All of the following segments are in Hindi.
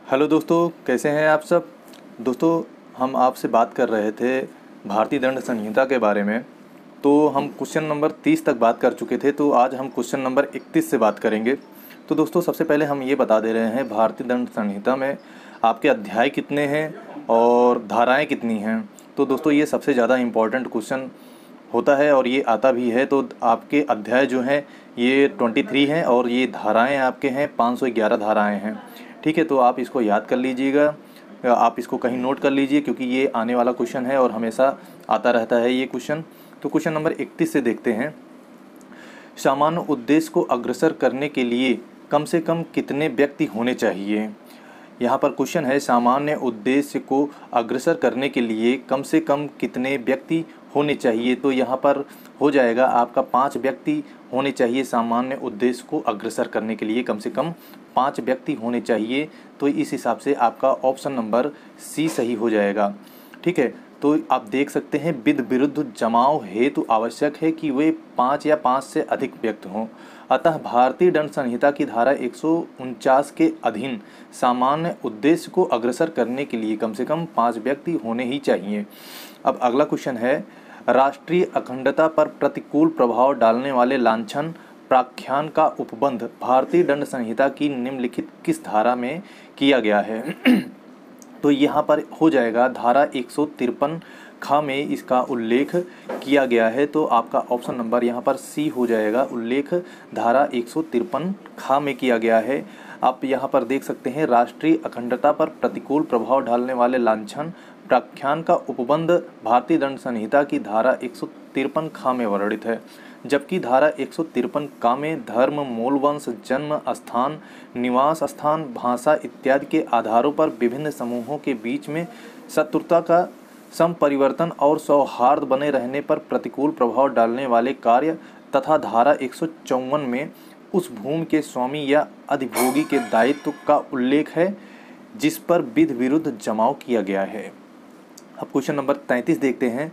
हेलो दोस्तों, कैसे हैं आप सब। दोस्तों, हम आपसे बात कर रहे थे भारतीय दंड संहिता के बारे में। तो हम क्वेश्चन नंबर 30 तक बात कर चुके थे, तो आज हम क्वेश्चन नंबर 31 से बात करेंगे। तो दोस्तों, सबसे पहले हम ये बता दे रहे हैं भारतीय दंड संहिता में आपके अध्याय कितने हैं और धाराएं कितनी हैं। तो दोस्तों, ये सबसे ज़्यादा इम्पोर्टेंट क्वेश्चन होता है और ये आता भी है। तो आपके अध्याय जो हैं ये 23 हैं और ये धाराएं आपके हैं 511 धाराएं हैं। ठीक है, तो आप इसको याद कर लीजिएगा, आप इसको कहीं नोट कर लीजिए, क्योंकि ये आने वाला क्वेश्चन है और हमेशा आता रहता है ये क्वेश्चन। तो क्वेश्चन नंबर 31 से देखते हैं। सामान्य उद्देश्य को अग्रसर करने के लिए कम से कम कितने व्यक्ति होने चाहिए। यहाँ पर क्वेश्चन है, सामान्य उद्देश्य को अग्रसर करने के लिए कम से कम कितने व्यक्ति होने चाहिए। तो यहाँ पर हो जाएगा आपका 5 व्यक्ति होने चाहिए। सामान्य उद्देश्य को अग्रसर करने के लिए कम से कम 5 व्यक्ति होने चाहिए। तो इस हिसाब से आपका ऑप्शन नंबर सी सही हो जाएगा। ठीक है, तो आप देख सकते हैं विध विरुद्ध जमाव हेतु आवश्यक है कि वे 5 या 5 से अधिक व्यक्ति हों। अतः भारतीय दंड संहिता की धारा 149 के अधीन सामान्य उद्देश्य को अग्रसर करने के लिए कम से कम 5 व्यक्ति होने ही चाहिए। अब अगला क्वेश्चन है, राष्ट्रीय अखंडता पर प्रतिकूल प्रभाव डालने वाले लांछन प्राख्यान का उपबंध भारतीय दंड संहिता की निम्नलिखित किस धारा में किया गया है। तो यहाँ पर हो जाएगा धारा 153 ख में इसका उल्लेख किया गया है। तो आपका ऑप्शन नंबर यहाँ पर सी हो जाएगा। उल्लेख धारा 153 ख में किया गया है। आप यहाँ पर देख सकते हैं, राष्ट्रीय अखंडता पर प्रतिकूल प्रभाव डालने वाले लांछन प्राख्यान का उपबंध भारतीय दंड संहिता की धारा 153 ख में वर्णित है। जबकि धारा 153 क में धर्म, मूल वंश, जन्म स्थान, निवास स्थान, भाषा इत्यादि के आधारों पर विभिन्न समूहों के बीच में शत्रुता का संपरिवर्तन और सौहार्द बने रहने पर प्रतिकूल प्रभाव डालने वाले कार्य तथा धारा 154 में उस भूमि के स्वामी या अधिभोगी के दायित्व का उल्लेख है जिस पर विध विरुद्ध जमाव किया गया है। अब क्वेश्चन नंबर 33 देखते हैं।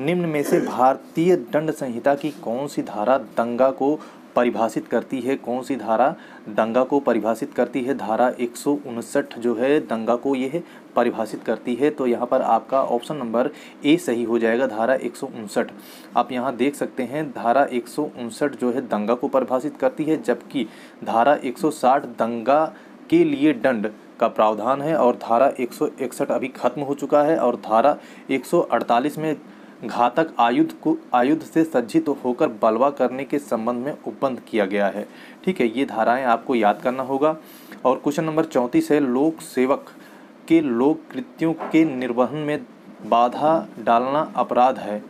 निम्न में से भारतीय दंड संहिता की कौन सी धारा दंगा को परिभाषित करती है। कौन सी धारा दंगा को परिभाषित करती है। धारा 159 जो है दंगा को यह परिभाषित करती है। तो यहाँ पर आपका ऑप्शन नंबर ए सही हो जाएगा, धारा 159। आप यहाँ देख सकते हैं धारा 159 जो है दंगा को परिभाषित करती है, जबकि धारा 160 दंगा के लिए दंड का प्रावधान है और धारा 161 अभी खत्म हो चुका है और धारा 148 में घातक आयुध से सज्जित होकर बलवा करने के संबंध में उपबंध किया गया है। ठीक है, ये धाराएं आपको याद करना होगा। और क्वेश्चन नंबर 34 है, लोक सेवक के लोक कृत्यों के निर्वहन में बाधा डालना अपराध है।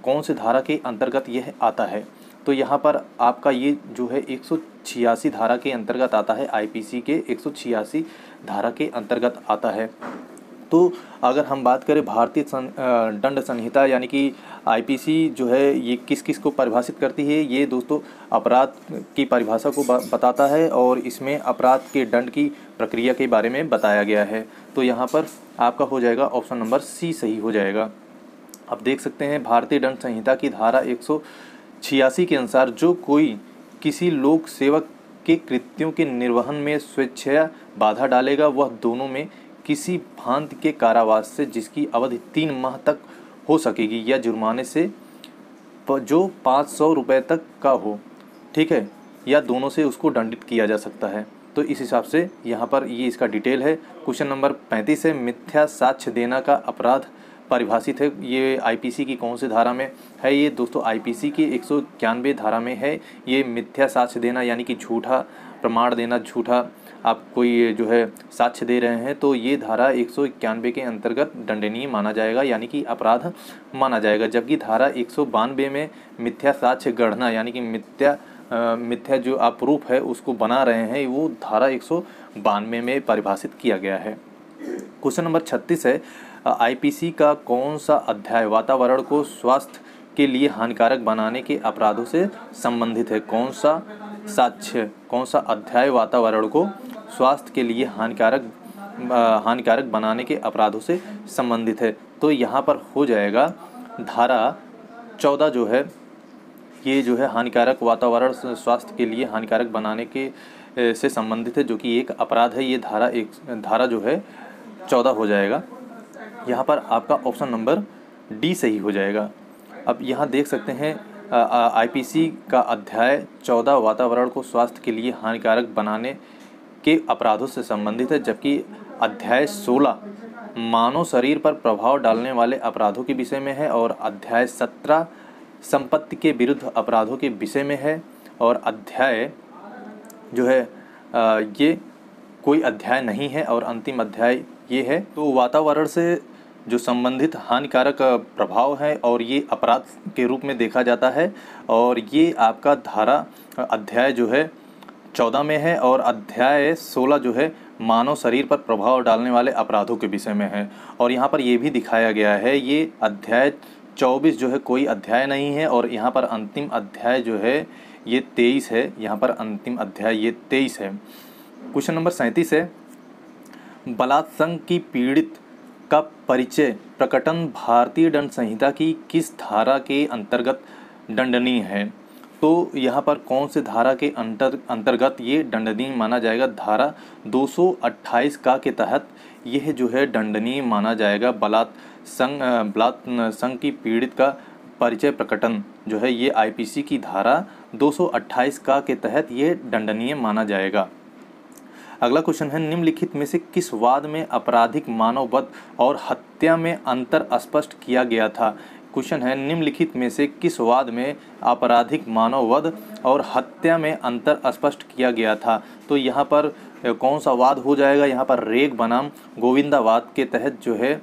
कौन से धारा के अंतर्गत यह आता है। तो यहाँ पर आपका ये जो है 186 धारा के अंतर्गत आता है। आईपीसी के 186 धारा के अंतर्गत आता है। तो अगर हम बात करें भारतीय दंड संहिता यानी कि आईपीसी जो है ये किस किस को परिभाषित करती है। ये दोस्तों अपराध की परिभाषा को बताता है और इसमें अपराध के दंड की प्रक्रिया के बारे में बताया गया है। तो यहाँ पर आपका हो जाएगा ऑप्शन नंबर सी सही हो जाएगा। आप देख सकते हैं भारतीय दंड संहिता की धारा 186 के अनुसार जो कोई किसी लोक सेवक के कृत्यों के निर्वहन में स्वेच्छया बाधा डालेगा वह दोनों में किसी भांति के कारावास से जिसकी अवधि 3 माह तक हो सकेगी या जुर्माने से जो 500 रुपये तक का हो, ठीक है, या दोनों से उसको दंडित किया जा सकता है। तो इस हिसाब से यहाँ पर ये इसका डिटेल है। क्वेश्चन नंबर 35 है, मिथ्या साक्ष्य देना का अपराध परिभाषित है। ये आईपीसी की कौन सी धारा में है। ये दोस्तों आईपीसी की 191 धारा में है। ये मिथ्या साक्ष्य देना यानी कि झूठा प्रमाण देना, झूठा आप कोई जो है साक्ष्य दे रहे हैं, तो ये धारा 191 के अंतर्गत दंडनीय माना जाएगा यानी कि अपराध माना जाएगा। जबकि धारा 192 में मिथ्या साक्ष्य गढ़ना यानी कि मिथ्या जो आप प्रूफ है उसको बना रहे हैं, वो धारा 192 में परिभाषित किया गया है। क्वेश्चन नंबर 36 है, आईपीसी का कौन सा अध्याय वातावरण को स्वास्थ्य के लिए हानिकारक बनाने के अपराधों से संबंधित है। कौन सा अध्याय वातावरण को स्वास्थ्य के लिए हानिकारक बनाने के अपराधों से संबंधित है। तो यहाँ पर हो जाएगा धारा 14 जो है, ये जो है हानिकारक वातावरण स्वास्थ्य के लिए हानिकारक बनाने के से संबंधित है, जो कि एक अपराध है। ये धारा जो है 14 हो जाएगा। यहाँ पर आपका ऑप्शन नंबर डी सही हो जाएगा। अब यहाँ देख सकते हैं आईपीसी का अध्याय 14 वातावरण को स्वास्थ्य के लिए हानिकारक बनाने के अपराधों से संबंधित है, जबकि अध्याय 16 मानव शरीर पर प्रभाव डालने वाले अपराधों के विषय में है, और अध्याय 17 संपत्ति के विरुद्ध अपराधों के विषय में है, और अध्याय जो है ये कोई अध्याय नहीं है, और अंतिम अध्याय ये है। तो वातावरण से जो संबंधित हानिकारक प्रभाव है और ये अपराध के रूप में देखा जाता है, और ये आपका धारा अध्याय जो है 14 में है, और अध्याय 16 जो है मानव शरीर पर प्रभाव डालने वाले अपराधों के विषय में है। और यहाँ पर ये भी दिखाया गया है, ये अध्याय 24 जो है कोई अध्याय नहीं है, और यहाँ पर अंतिम अध्याय जो है ये 23 है। यहाँ पर अंतिम अध्याय ये 23 है। क्वेश्चन नंबर 37 है, बलात्संग की पीड़ित का परिचय प्रकटन भारतीय दंड संहिता की किस धारा के अंतर्गत दंडनीय है? तो यहाँ पर कौन से धारा के अंतर्गत ये दंडनीय माना जाएगा? धारा 228 का के तहत यह जो है दंडनीय माना जाएगा। बलात्संग की पीड़ित का परिचय प्रकटन जो है ये आईपीसी की धारा 228 का के तहत ये दंडनीय माना जाएगा। अगला क्वेश्चन है, निम्नलिखित में से किस वाद में आपराधिक मानववध और हत्या में अंतर स्पष्ट किया गया था? क्वेश्चन है, निम्नलिखित में से किस वाद में आपराधिक मानववध और हत्या में अंतर स्पष्ट किया गया था? तो यहाँ पर कौन सा वाद हो जाएगा? यहाँ पर रेग बनाम गोविंदावाद के तहत जो है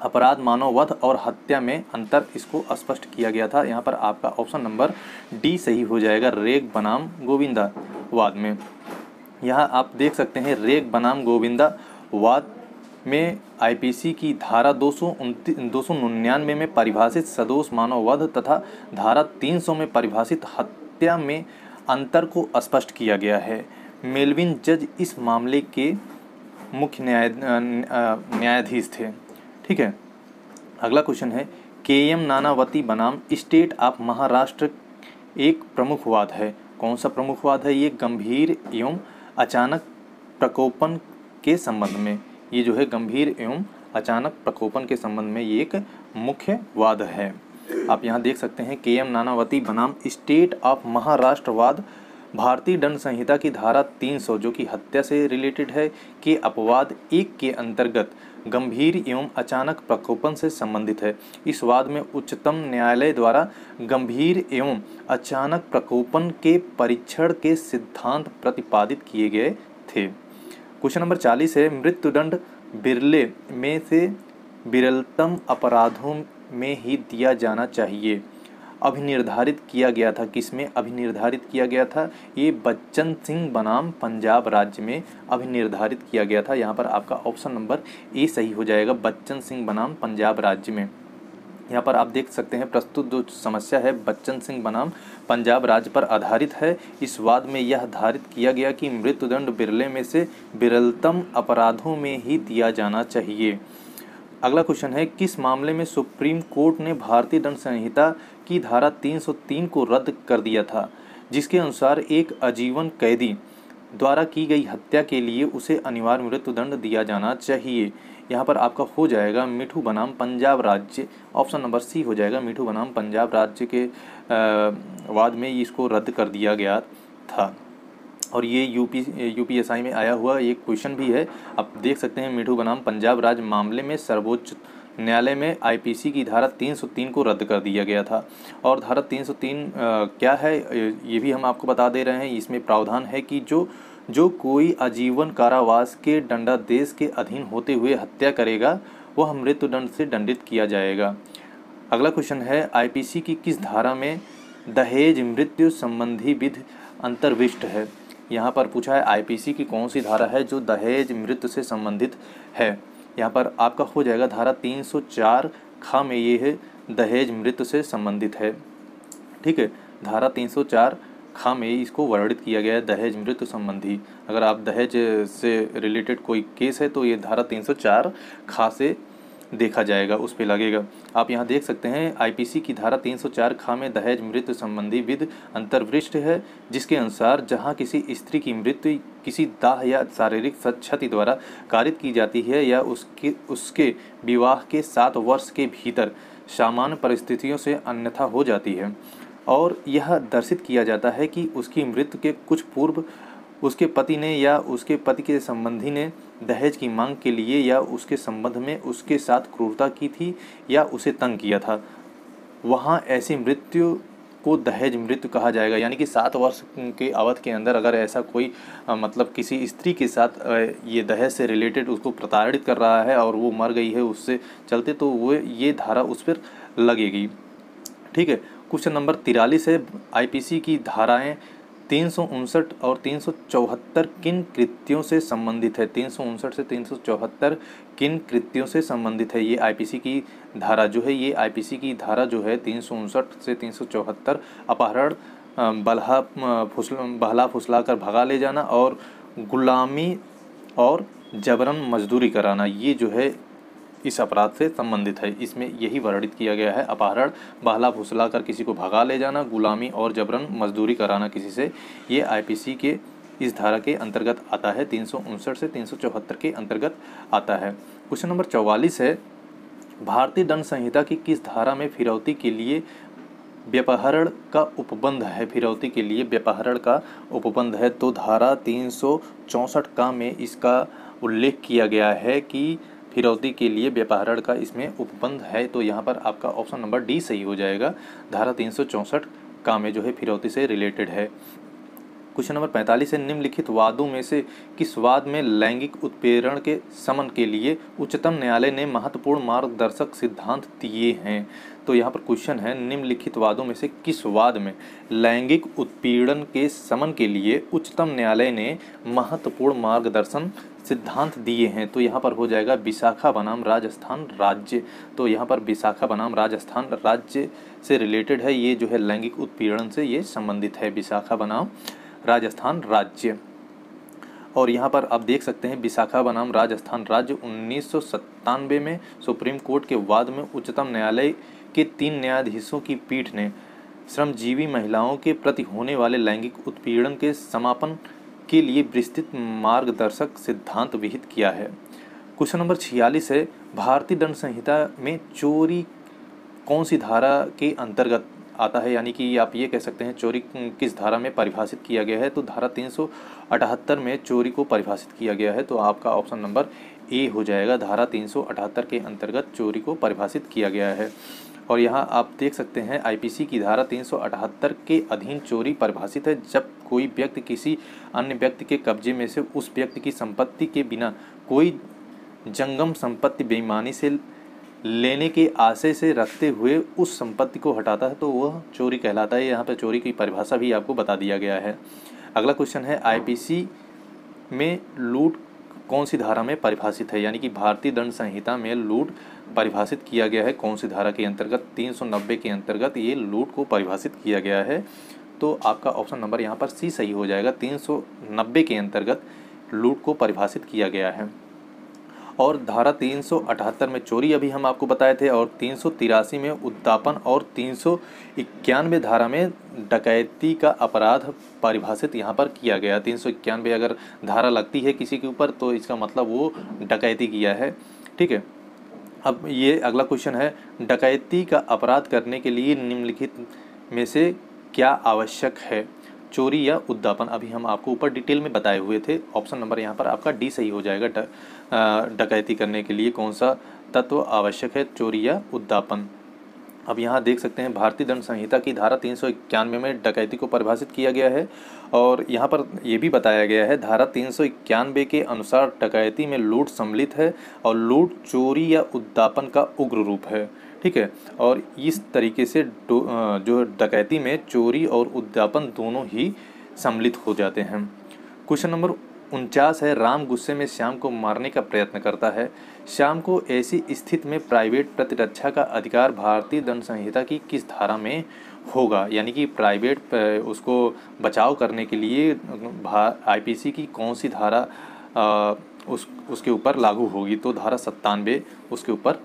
अपराध मानववध और हत्या में अंतर इसको स्पष्ट किया गया था। यहाँ पर आपका ऑप्शन नंबर डी सही हो जाएगा, रेग बनाम गोविंदावाद में। यहाँ आप देख सकते हैं रेग बनाम गोविंदावाद में आईपीसी की धारा 299 में परिभाषित सदोष मानववध तथा धारा 300 में परिभाषित हत्या में अंतर को स्पष्ट किया गया है। मेलविन जज इस मामले के मुख्य न्यायाधीश थे। ठीक है। अगला क्वेश्चन है, केएम नानावती बनाम स्टेट ऑफ महाराष्ट्र एक प्रमुख वाद है। कौन सा प्रमुख वाद है? ये गंभीर एवं अचानक प्रकोपन के संबंध में, ये जो है गंभीर एवं अचानक प्रकोपन के संबंध में ये एक मुख्य वाद है। आप यहाँ देख सकते हैं केएम नानावती बनाम स्टेट ऑफ महाराष्ट्र वाद भारतीय दंड संहिता की धारा 300 जो कि हत्या से रिलेटेड है के अपवाद 1 के अंतर्गत गंभीर एवं अचानक प्रकोपन से संबंधित है। इस वाद में उच्चतम न्यायालय द्वारा गंभीर एवं अचानक प्रकोपन के परीक्षण के सिद्धांत प्रतिपादित किए गए थे। क्वेश्चन नंबर 40 है, मृत्युदंड बिरले में से विरलतम अपराधों में ही दिया जाना चाहिए। अभिनिर्धारित किया गया था, किसमें अभिनिर्धारित किया गया था? ये बच्चन सिंह बनाम पंजाब राज्य में अभिनिर्धारित किया गया था। यहाँ पर आपका ऑप्शन नंबर ए सही हो जाएगा, बच्चन सिंह बनाम पंजाब राज्य में। यहाँ पर आप देख सकते हैं प्रस्तुत जो समस्या है बच्चन सिंह बनाम पंजाब राज्य पर आधारित है। इस वाद में यह धारित किया गया कि मृत्युदंड बिरले में से विरलतम अपराधों में ही दिया जाना चाहिए। अगला क्वेश्चन है, किस मामले में सुप्रीम कोर्ट ने भारतीय दंड संहिता की धारा 303 को रद्द कर दिया था, जिसके अनुसार एक आजीवन कैदी द्वारा की गई हत्या के लिए उसे अनिवार्य मृत्युदंड दिया जाना चाहिए? यहाँ पर आपका हो जाएगा मिठू बनाम पंजाब राज्य, ऑप्शन नंबर सी हो जाएगा, मिठू बनाम पंजाब राज्य के वाद में इसको रद्द कर दिया गया था। और ये यूपीएसआई में आया हुआ एक क्वेश्चन भी है। आप देख सकते हैं मिठू बनाम पंजाब राज्य मामले में सर्वोच्च न्यायालय में आईपीसी की धारा 303 को रद्द कर दिया गया था। और धारा 303 क्या है ये भी हम आपको बता दे रहे हैं। इसमें प्रावधान है कि जो कोई आजीवन कारावास के दंडादेश के अधीन होते हुए हत्या करेगा वह मृत्युदंड से दंडित किया जाएगा। अगला क्वेश्चन है, आईपीसी की किस धारा में दहेज मृत्यु संबंधी विधि अंतर्विष्ट है? यहाँ पर पूछा है आईपीसी की कौन सी धारा है जो दहेज मृत्यु से संबंधित है। यहाँ पर आपका हो जाएगा धारा 304 ख में ये है दहेज मृत्यु से संबंधित है। ठीक है, धारा 304 ख में इसको वर्णित किया गया है दहेज मृत्यु संबंधी। अगर आप दहेज से रिलेटेड कोई केस है तो ये धारा 304 ख से देखा जाएगा, उस पे लगेगा। आप यहाँ देख सकते हैं आईपीसी की धारा 304 खा में दहेज मृत्यु संबंधी विधि अंतर्वृष्ट है, जिसके अनुसार जहाँ किसी स्त्री की मृत्यु किसी दाह या शारीरिक क्षति द्वारा कारित की जाती है या उसके विवाह के 7 वर्ष के भीतर सामान्य परिस्थितियों से अन्यथा हो जाती है और यह दर्शित किया जाता है कि उसकी मृत्यु के कुछ पूर्व उसके पति ने या उसके पति के संबंधी ने दहेज की मांग के लिए या उसके संबंध में उसके साथ क्रूरता की थी या उसे तंग किया था, वहाँ ऐसी मृत्यु को दहेज मृत्यु कहा जाएगा। यानी कि 7 वर्ष के अवधि के अंदर अगर ऐसा कोई मतलब किसी स्त्री के साथ ये दहेज से रिलेटेड उसको प्रताड़ित कर रहा है और वो मर गई है उससे चलते, तो वो ये धारा उस पर लगेगी। ठीक है। क्वेश्चन नंबर 43 है, आईपीसी की धाराएं 359 और 374 किन कृत्यों से संबंधित है? 359 से 374 किन कृत्यों से संबंधित है? ये आईपीसी की धारा जो है, ये आईपीसी की धारा जो है 359 से 374 अपहरण, बहला फुसला कर भगा ले जाना और गुलामी और जबरन मजदूरी कराना, ये जो है इस अपराध से संबंधित है। इसमें यही वर्णित किया गया है, अपहरण, बहला फुसला कर किसी को भगा ले जाना, गुलामी और जबरन मजदूरी कराना किसी से, ये आईपीसी के इस धारा के अंतर्गत आता है। 359 से 374 के अंतर्गत आता है। क्वेश्चन नंबर 44 है, भारतीय दंड संहिता की किस धारा में फिरौती के लिए व्यपहरण का उपबंध है? फिरौती के लिए व्यपहरण का उपबंध है, तो धारा 364 का में इसका उल्लेख किया गया है कि फिरौती के लिए व्यपहरण का इसमें उपबंध है। तो यहाँ पर आपका ऑप्शन नंबर डी सही हो जाएगा। धारा 364 का में जो है फिरौती से रिलेटेड है। क्वेश्चन नंबर 45 है, निम्नलिखित वादों में से किस वाद में लैंगिक उत्पीड़न के शमन के लिए उच्चतम न्यायालय ने महत्वपूर्ण मार्गदर्शक सिद्धांत दिए हैं? तो यहाँ पर क्वेश्चन है, निम्नलिखित वादों में से किस वाद में लैंगिक उत्पीड़न के शमन के लिए उच्चतम न्यायालय ने महत्वपूर्ण मार्गदर्शन सिद्धांत दिए हैं? तो यहाँ पर हो जाएगा विशाखा बनाम राजस्थान राज्य। तो यहाँ पर विशाखा बनाम राजस्थान राज्य से रिलेटेड है, ये जो है लैंगिक उत्पीड़न से ये संबंधित है, विशाखा बनाम राजस्थान राज्य। और यहाँ पर आप देख सकते हैं विशाखा बनाम राजस्थान राज्य 1997 में सुप्रीम कोर्ट के वाद में उच्चतम न्यायालय के 3 न्यायाधीशों की पीठ ने श्रमजीवी महिलाओं के प्रति होने वाले लैंगिक उत्पीड़न के समापन के लिए विस्तृत मार्गदर्शक सिद्धांत विहित किया है। क्वेश्चन नंबर 46 है, भारतीय दंड संहिता में चोरी कौन सी धारा के अंतर्गत आता है? यानी कि आप ये कह सकते हैं चोरी किस धारा में परिभाषित किया गया है? तो धारा 378 में चोरी को परिभाषित किया गया है। तो आपका ऑप्शन नंबर ए हो जाएगा, धारा 378 के अंतर्गत चोरी को परिभाषित किया गया है। और यहाँ आप देख सकते हैं आईपीसी की धारा 378 के अधीन चोरी परिभाषित है, जब कोई व्यक्ति किसी अन्य व्यक्ति के कब्जे में से उस व्यक्ति की संपत्ति के बिना कोई जंगम संपत्ति बेईमानी से लेने के आशय से रखते हुए उस संपत्ति को हटाता है, तो वह चोरी कहलाता है। यहाँ पर चोरी की परिभाषा भी आपको बता दिया गया है। अगला क्वेश्चन है, आईपीसी में लूट कौन सी धारा में परिभाषित है? यानी कि भारतीय दंड संहिता में लूट परिभाषित किया गया है कौन सी धारा के अंतर्गत? 390 के अंतर्गत ये लूट को परिभाषित किया गया है। तो आपका ऑप्शन नंबर यहाँ पर सी सही हो जाएगा, 390 के अंतर्गत लूट को परिभाषित किया गया है। और धारा 378 में चोरी अभी हम आपको बताए थे, और 383 में उद्दापन और 391 धारा में डकैती का अपराध परिभाषित यहाँ पर किया गया। 391 अगर धारा लगती है किसी के ऊपर तो इसका मतलब वो डकैती किया है। ठीक है। अब ये अगला क्वेश्चन है, डकैती का अपराध करने के लिए निम्नलिखित में से क्या आवश्यक है? चोरी या उद्दापन अभी हम आपको ऊपर डिटेल में बताए हुए थे। ऑप्शन नंबर यहाँ पर आपका डी सही हो जाएगा। डकैती करने के लिए कौन सा तत्व आवश्यक है? चोरी या उद्दापन। अब यहाँ देख सकते हैं भारतीय दंड संहिता की धारा 391 में डकैती को परिभाषित किया गया है, और यहाँ पर यह भी बताया गया है धारा 391 के अनुसार डकैती में लूट सम्मिलित है और लूट चोरी या उद्दापन का उग्र रूप है। ठीक है। और इस तरीके से जो डकैती में चोरी और उद्यापन दोनों ही सम्मिलित हो जाते हैं। क्वेश्चन नंबर 49 है, राम गुस्से में श्याम को मारने का प्रयत्न करता है। श्याम को ऐसी स्थिति में प्राइवेट प्रतिरक्षा का अधिकार भारतीय दंड संहिता की किस धारा में होगा? यानी कि प्राइवेट उसको बचाव करने के लिए आईपीसी की कौन सी धारा उसके ऊपर लागू होगी? तो धारा 97 उसके ऊपर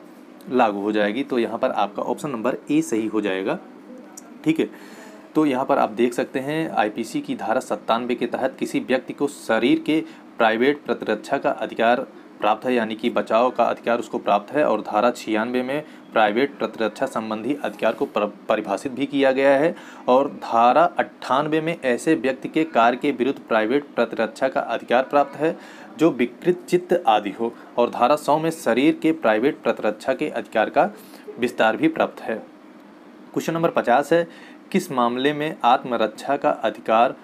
लागू हो जाएगी। तो यहाँ पर आपका ऑप्शन नंबर ए सही हो जाएगा। ठीक है, तो यहाँ पर आप देख सकते हैं आईपीसी की धारा 97 के तहत किसी व्यक्ति को शरीर के प्राइवेट प्रतिरक्षा का अधिकार प्राप्त है, यानी कि बचाव का अधिकार उसको प्राप्त है। और धारा 96 में प्राइवेट प्रतिरक्षा संबंधी अधिकार को परिभाषित भी किया गया है। और धारा 98 में ऐसे व्यक्ति के कार्य के विरुद्ध प्राइवेट प्रतिरक्षा का अधिकार प्राप्त है जो विकृत चित्त आदि हो। और धारा 100 में शरीर के प्राइवेट प्रतिरक्षा के अधिकार का विस्तार भी प्राप्त है। क्वेश्चन नंबर 50 है, किस मामले में आत्मरक्षा का अधिकार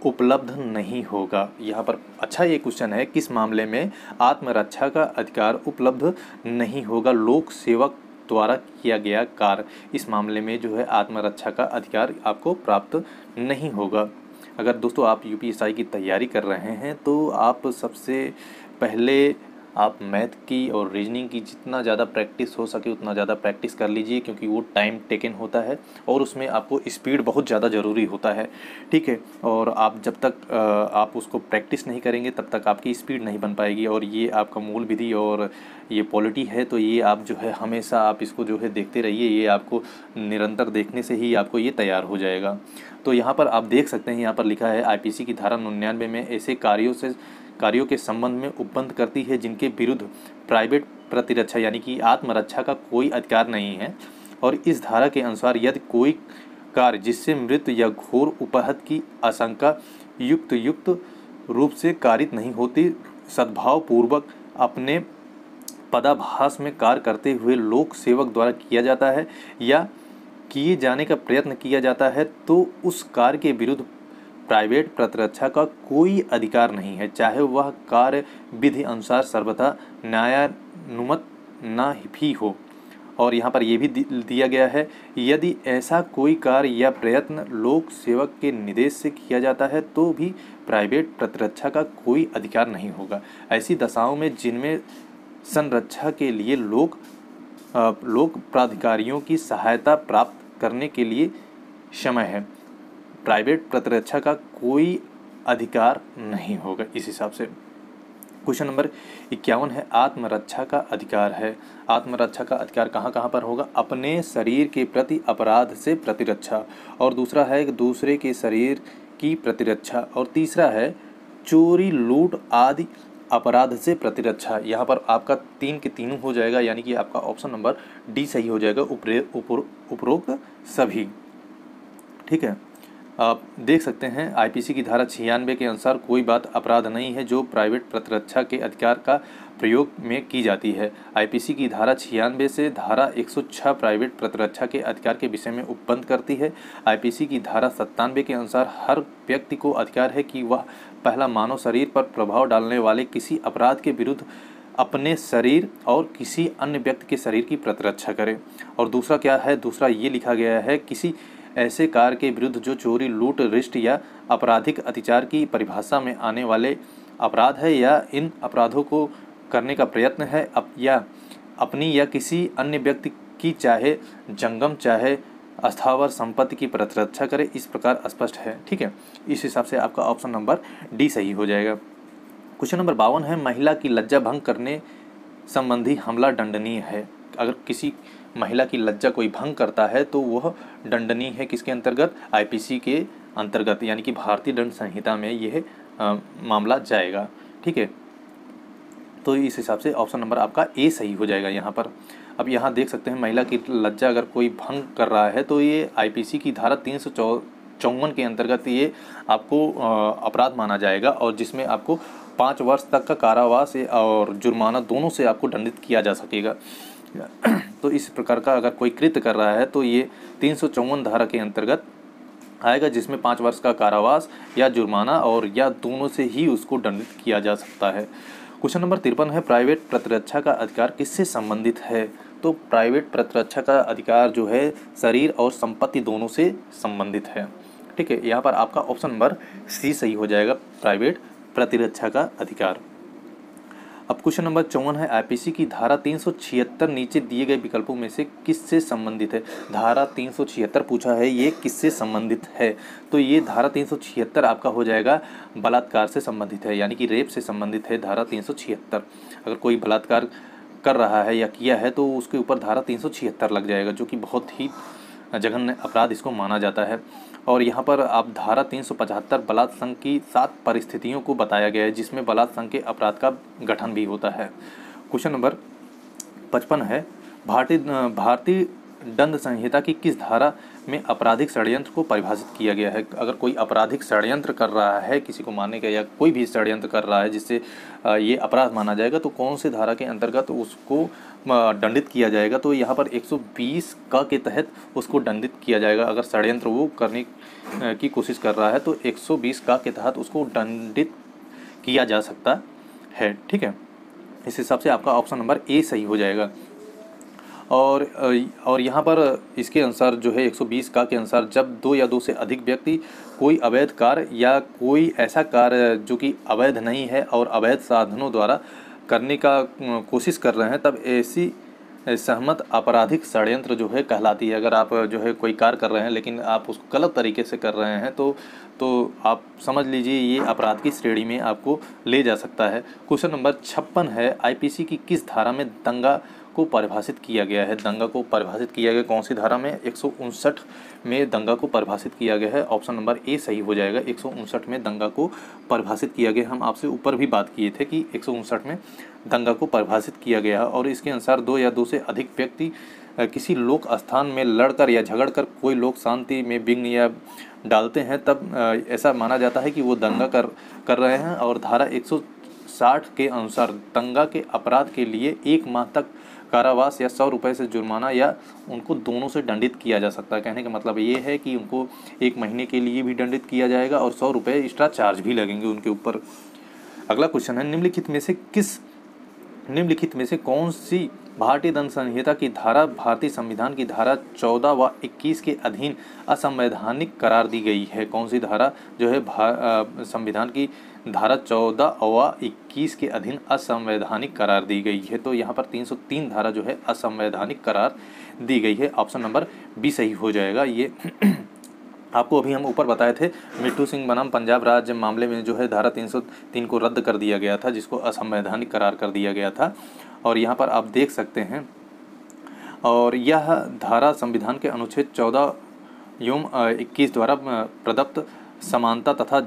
उपलब्ध नहीं होगा? यहाँ पर अच्छा ये क्वेश्चन है, किस मामले में आत्मरक्षा का अधिकार उपलब्ध नहीं होगा? लोक सेवक द्वारा किया गया कार्य, इस मामले में जो है आत्मरक्षा का अधिकार आपको प्राप्त नहीं होगा। अगर दोस्तों आप यूपीएसआई की तैयारी कर रहे हैं तो आप सबसे पहले आप मैथ की और रीजनिंग की जितना ज़्यादा प्रैक्टिस हो सके उतना ज़्यादा प्रैक्टिस कर लीजिए, क्योंकि वो टाइम टेकन होता है और उसमें आपको स्पीड बहुत ज़्यादा ज़रूरी होता है। ठीक है, और आप जब तक आप उसको प्रैक्टिस नहीं करेंगे तब तक आपकी स्पीड नहीं बन पाएगी। और ये आपका मूल विधि और ये पॉलिटी है, तो ये आप जो है हमेशा आप इसको जो है देखते रहिए, ये आपको निरंतर देखने से ही आपको ये तैयार हो जाएगा। तो यहाँ पर आप देख सकते हैं, यहाँ पर लिखा है आईपीसी की धारा 99 में ऐसे कार्यों के संबंध में उपबंध करती है जिनके विरुद्ध प्राइवेट प्रतिरक्षा यानी कि आत्मरक्षा का कोई अधिकार नहीं है। और इस धारा के अनुसार यदि कोई कार्य जिससे मृत्यु या घोर उपहत की आशंका युक्त रूप से कारित नहीं होती, सद्भाव पूर्वक अपने पदाभास में कार्य करते हुए लोक सेवक द्वारा किया जाता है या किए जाने का प्रयत्न किया जाता है, तो उस कार्य के विरुद्ध प्राइवेट प्रतिरक्षा का कोई अधिकार नहीं है, चाहे वह कार्य विधि अनुसार सर्वथा न्यायानुमत ना भी हो। और यहाँ पर यह भी दिया गया है, यदि ऐसा कोई कार्य या प्रयत्न लोक सेवक के निर्देश से किया जाता है तो भी प्राइवेट प्रतिरक्षा का कोई अधिकार नहीं होगा। ऐसी दशाओं में जिनमें संरक्षा के लिए लोक प्राधिकारियों की सहायता प्राप्त करने के लिए समय है, प्राइवेट प्रतिरक्षा का कोई अधिकार नहीं होगा। इस हिसाब से क्वेश्चन नंबर 51 है, आत्मरक्षा का अधिकार है। आत्मरक्षा का अधिकार कहाँ कहाँ पर होगा? अपने शरीर के प्रति अपराध से प्रतिरक्षा, और दूसरा है दूसरे के शरीर की प्रतिरक्षा, और तीसरा है चोरी लूट आदि अपराध से प्रतिरक्षा। यहाँ पर आपका 3 के तीनों हो जाएगा, यानी कि आपका ऑप्शन नंबर डी सही हो जाएगा, उपरोक्त सभी। ठीक है, आप देख सकते हैं आईपीसी की धारा 96 के अनुसार कोई बात अपराध नहीं है जो प्राइवेट प्रतिरक्षा के अधिकार का प्रयोग में की जाती है। आईपीसी की धारा 96 से धारा 106 प्राइवेट प्रतिरक्षा के अधिकार के विषय में उपबंध करती है। आईपीसी की धारा 97 के अनुसार हर व्यक्ति को अधिकार है कि वह पहला मानव शरीर पर प्रभाव डालने वाले किसी अपराध के विरुद्ध अपने शरीर और किसी अन्य व्यक्ति के शरीर की प्रतिरक्षा करे। और दूसरा क्या है? दूसरा ये लिखा गया है, किसी ऐसे कार्य के विरुद्ध जो चोरी लूट रिष्ट या आपराधिक अत्याचार की परिभाषा में आने वाले अपराध है या इन अपराधों को करने का प्रयत्न है या अपनी या किसी अन्य व्यक्ति की चाहे जंगम चाहे अस्थावर संपत्ति की प्रतिरक्षा करे, इस प्रकार स्पष्ट है। ठीक है, इस हिसाब से आपका ऑप्शन नंबर डी सही हो जाएगा। क्वेश्चन नंबर 52 है, महिला की लज्जा भंग करने संबंधी हमला दंडनीय है। अगर किसी महिला की लज्जा कोई भंग करता है तो वह दंडनीय है, किसके अंतर्गत? आईपीसी के अंतर्गत, यानी कि भारतीय दंड संहिता में यह मामला जाएगा। ठीक है, तो इस हिसाब से ऑप्शन नंबर आपका ए सही हो जाएगा यहाँ पर। अब यहाँ देख सकते हैं महिला की लज्जा अगर कोई भंग कर रहा है तो ये आईपीसी की धारा 354 के अंतर्गत ये आपको अपराध माना जाएगा, और जिसमें आपको 5 वर्ष तक का कारावास और जुर्माना दोनों से आपको दंडित किया जा सकेगा। तो इस प्रकार का अगर कोई कृत्य कर रहा है तो ये 354 धारा के अंतर्गत आएगा, जिसमें 5 वर्ष का कारावास या जुर्माना और या दोनों से ही उसको दंडित किया जा सकता है। क्वेश्चन नंबर 53 है, प्राइवेट प्रतिरक्षा का अधिकार किससे संबंधित है? तो प्राइवेट प्रतिरक्षा का अधिकार जो है शरीर और संपत्ति दोनों से संबंधित है। ठीक है, यहाँ पर आपका ऑप्शन नंबर सी सही हो जाएगा, प्राइवेट प्रतिरक्षा का अधिकार। अब क्वेश्चन नंबर 54 है, आईपीसी की धारा 376 नीचे दिए गए विकल्पों में से किससे संबंधित है? धारा 376 पूछा है, ये किससे संबंधित है? तो ये धारा 376 आपका हो जाएगा बलात्कार से संबंधित है, यानी कि रेप से संबंधित है धारा 376। अगर कोई बलात्कार कर रहा है या किया है तो उसके ऊपर धारा 376 लग जाएगा, जो कि बहुत ही जघन्य अपराध इसको माना जाता है। और यहाँ पर आप धारा 375 बलात्संग की 7 परिस्थितियों को बताया गया है जिसमें बलात्संग के अपराध का गठन भी होता है। क्वेश्चन नंबर 55 है, भारतीय दंड संहिता की किस धारा में आपराधिक षड्यंत्र को परिभाषित किया गया है? अगर कोई आपराधिक षड्यंत्र कर रहा है किसी को मारने का या कोई भी षड्यंत्र कर रहा है जिससे ये अपराध माना जाएगा तो कौन से धारा के अंतर्गत उसको दंडित किया जाएगा? तो यहाँ पर 120 का के तहत उसको दंडित किया जाएगा। अगर षड्यंत्र वो करने की कोशिश कर रहा है तो 120 का के तहत उसको दंडित किया जा सकता है। ठीक है, इस हिसाब से आपका ऑप्शन नंबर ए सही हो जाएगा। और यहाँ पर इसके अनुसार जो है 120 का के अनुसार जब 2 या 2 से अधिक व्यक्ति कोई अवैध कार्य या कोई ऐसा कार्य जो कि अवैध नहीं है और अवैध साधनों द्वारा करने का कोशिश कर रहे हैं तब ऐसी सहमत आपराधिक षड्यंत्र जो है कहलाती है। अगर आप जो है कोई कार्य कर रहे हैं लेकिन आप उसको गलत तरीके से कर रहे हैं तो आप समझ लीजिए ये अपराध की श्रेणी में आपको ले जा सकता है। क्वेश्चन नंबर 56 है, आईपीसी की किस धारा में दंगा को परिभाषित किया गया है? दंगा को परिभाषित किया गया कौन सी धारा में? 159 में दंगा को परिभाषित किया गया है। ऑप्शन नंबर ए सही हो जाएगा। 159 में दंगा को परिभाषित किया गया। हम आपसे ऊपर भी बात किए थे कि 159 में दंगा को परिभाषित किया गया है और इसके अनुसार 2 या 2 से अधिक व्यक्ति किसी लोक स्थान में लड़कर या झगड़कर कोई लोक शांति में विघ्न या डालते हैं तब ऐसा माना जाता है कि वो दंगा कर रहे हैं। और धारा 160 के अनुसार दंगा के अपराध के लिए 1 माह तक कारावास या 100 रुपये से जुर्माना या उनको दोनों से दंडित किया जा सकता है। कहने का मतलब ये है कि उनको 1 महीने के लिए भी दंडित किया जाएगा और 100 रुपये एक्स्ट्रा चार्ज भी लगेंगे उनके ऊपर। अगला क्वेश्चन है, निम्नलिखित में से कौन सी भारतीय दंड संहिता की धारा भारतीय संविधान की धारा 14 व 21 के अधीन असंवैधानिक करार दी गई है? कौन सी धारा जो है संविधान की धारा 14 व 21 के अधीन असंवैधानिक करार दी गई है? तो यहाँ पर 303 धारा जो है असंवैधानिक करार दी गई है। ऑप्शन नंबर बी सही हो जाएगा। ये आपको अभी हम ऊपर बताए थे मिट्ठू सिंह बनाम पंजाब राज्य मामले में जो है धारा 303 को रद्द कर दिया गया था जिसको असंवैधानिक करार कर दिया गया था। और यहाँ पर आप देख सकते हैं और यह धारा संविधान के अनुच्छेद 14 एवं 21 द्वारा प्रदत्त समानता तथा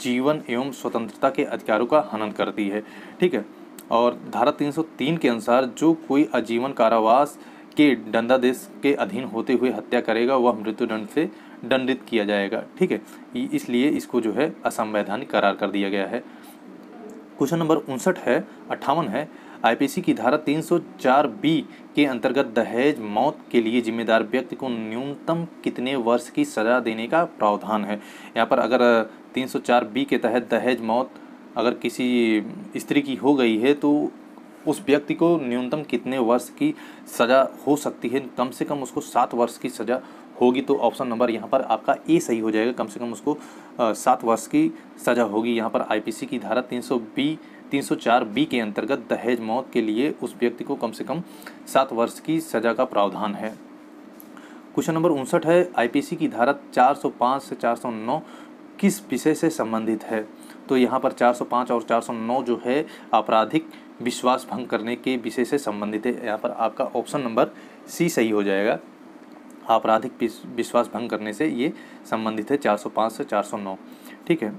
जीवन एवं स्वतंत्रता के अधिकारों का हनन करती है। ठीक है, और धारा 303 के अनुसार जो कोई आजीवन कारावास के दंडादेश के अधीन होते हुए हत्या करेगा वह मृत्युदंड से दंडित किया जाएगा। ठीक है, इसलिए इसको जो है असंवैधानिक करार कर दिया गया है। क्वेश्चन नंबर 58 है, आईपीसी की धारा 304 बी के अंतर्गत दहेज मौत के लिए जिम्मेदार व्यक्ति को न्यूनतम कितने वर्ष की सजा देने का प्रावधान है? यहाँ पर अगर 304 बी के तहत दहेज मौत अगर किसी स्त्री की हो गई है तो उस व्यक्ति को न्यूनतम कितने वर्ष की सज़ा हो सकती है? कम से कम उसको 7 वर्ष की सज़ा होगी। तो ऑप्शन नंबर यहाँ पर आपका ए सही हो जाएगा। कम से कम उसको 7 वर्ष की सज़ा होगी। यहाँ पर आईपीसी की धारा 304 बी के अंतर्गत दहेज मौत के लिए उस व्यक्ति को कम से कम 7 वर्ष की सज़ा का प्रावधान है। क्वेश्चन नंबर 59 है, आईपीसी की धारा 405 से 409 किस विषय से संबंधित है? तो यहाँ पर 405 और 409 जो है आपराधिक विश्वास भंग करने के विषय से संबंधित है। यहाँ पर आपका ऑप्शन नंबर सी सही हो जाएगा। आपराधिक विश्वास भंग करने से ये संबंधित है 405 से 409। ठीक है,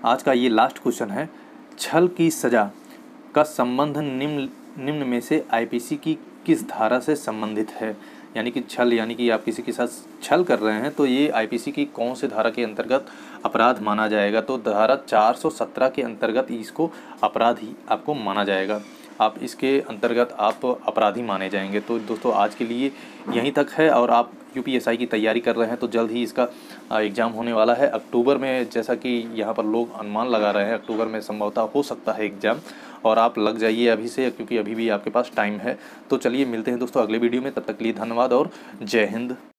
आज का ये लास्ट क्वेश्चन है, छल की सज़ा का संबंध निम्न में से आईपीसी की किस धारा से संबंधित है? यानी कि छल यानी कि आप किसी के साथ छल कर रहे हैं तो ये आईपीसी की कौन से धारा के अंतर्गत अपराध माना जाएगा? तो धारा 417 के अंतर्गत इसको अपराध ही आपको माना जाएगा। आप इसके अंतर्गत आप अपराधी माने जाएंगे। तो दोस्तों आज के लिए यहीं तक है। और आप यूपीएसआई की तैयारी कर रहे हैं तो जल्द ही इसका एग्ज़ाम होने वाला है अक्टूबर में, जैसा कि यहाँ पर लोग अनुमान लगा रहे हैं अक्टूबर में संभवतः हो सकता है एग्ज़ाम। और आप लग जाइए अभी से, क्योंकि अभी भी आपके पास टाइम है। तो चलिए मिलते हैं दोस्तों अगले वीडियो में, तब तक के लिए धन्यवाद और जय हिंद।